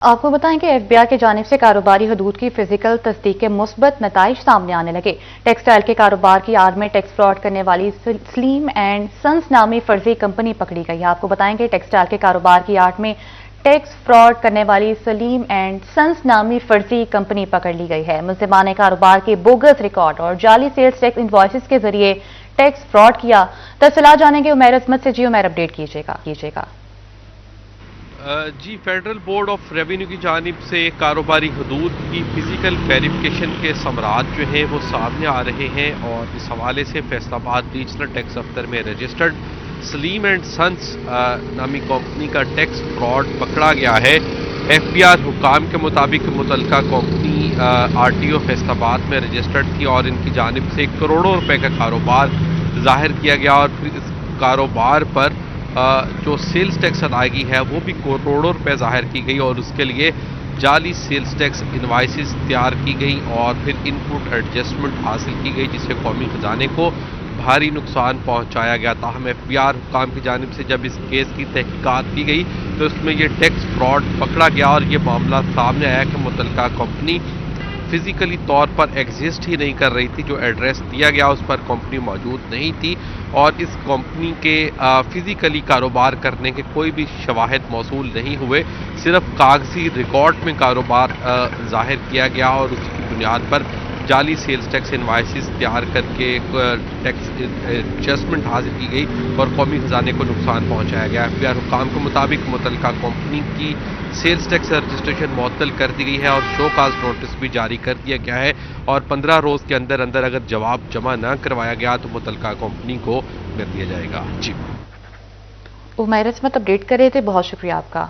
آپ کو بتائیں کہ ایف بی آئی کی جانب سے کاروباری حدود کی فزیکل تصدیق کے مثبت نتائج سامنے آنے لگے۔ ٹیکسٹائل کے کاروبار کی آڑ میں ٹیکس فراڈ کرنے والی سلیم اینڈ سنس نامی فرضی کمپنی پکڑی گئی ہے۔ آپ کو بتائیں کہ ٹیکسٹائل کے کاروبار کی آڑ میں ٹیکس فراڈ کرنے والی سلیم اینڈ سنس نامی فرضی کمپنی پکڑ لی گئی ہے۔ ملزمان نے کاروبار کے بوگس ریکارڈ اور جعلی سیلز ٹیکس انوائسز کے ذریعے ٹیکس فراڈ کیا۔ تفصیلات جانیں گے عمیر عظمت سے۔ عمیر اپڈیٹ کیجیے گا۔ جی، فیڈرل بورڈ آف ریونیو کی جانب سے کاروباری حدود کی فزیکل ویریفیکیشن کے ثمرات جو ہیں وہ سامنے آ رہے ہیں، اور اس حوالے سے فیصل آباد ریجنل ٹیکس دفتر میں رجسٹرڈ سلیم اینڈ سنس نامی کمپنی کا ٹیکس فراڈ پکڑا گیا ہے۔ ایف بی آر حکام کے مطابق متعلقہ company R T O Faisalabad میں رجسٹرڈ تھی، اور ان کی جانب سے کروڑوں روپے کا کاروبار ظاہر کیا گیا، اور پھر اس کاروبار پر جو سیلز ٹیکس ادائیگی ہے وہ بھی کروڑوں روپے ظاہر کی گئی، اور اس کے لیے جعلی سیلز ٹیکس انوائسز تیار کی گئی اور پھر ان پٹ ایڈجسٹمنٹ حاصل کی گئی، جس سے قومی خزانے کو بھاری نقصان پہنچایا گیا۔ تاہم ایف بی آر حکام کی جانب سے جب اس کیس کی تحقیقات کی گئی تو اس میں یہ ٹیکس فراڈ پکڑا گیا، اور یہ معاملہ سامنے آیا کہ متعلقہ کمپنی فزیکلی طور پر ایگزسٹ ہی نہیں کر رہی تھی۔ جو ایڈریس دیا گیا اس پر کمپنی موجود نہیں تھی، اور اس کمپنی کے فزیکلی کاروبار کرنے کے کوئی بھی شواہد موصول نہیں ہوئے، صرف کاغذی ریکارڈ میں کاروبار ظاہر کیا گیا، اور اس کی بنیاد پر جعلی سیلز ٹیکس انوائسز تیار کر کے ٹیکس ایڈجسٹمنٹ حاصل کی گئی اور قومی خزانے کو نقصان پہنچایا گیا۔ ایف بی آر حکام کے مطابق متعلقہ کمپنی کی سیلز ٹیکس رجسٹریشن معطل کر دی گئی ہے، اور شو کاز نوٹس بھی جاری کر دیا گیا ہے، اور 15 روز کے اندر اگر جواب جمع نہ کروایا گیا تو متعلقہ کمپنی کو کر دیا جائے گا۔ جی، عمیر عظمت اپڈیٹ کر رہے تھے، بہت شکریہ آپ کا۔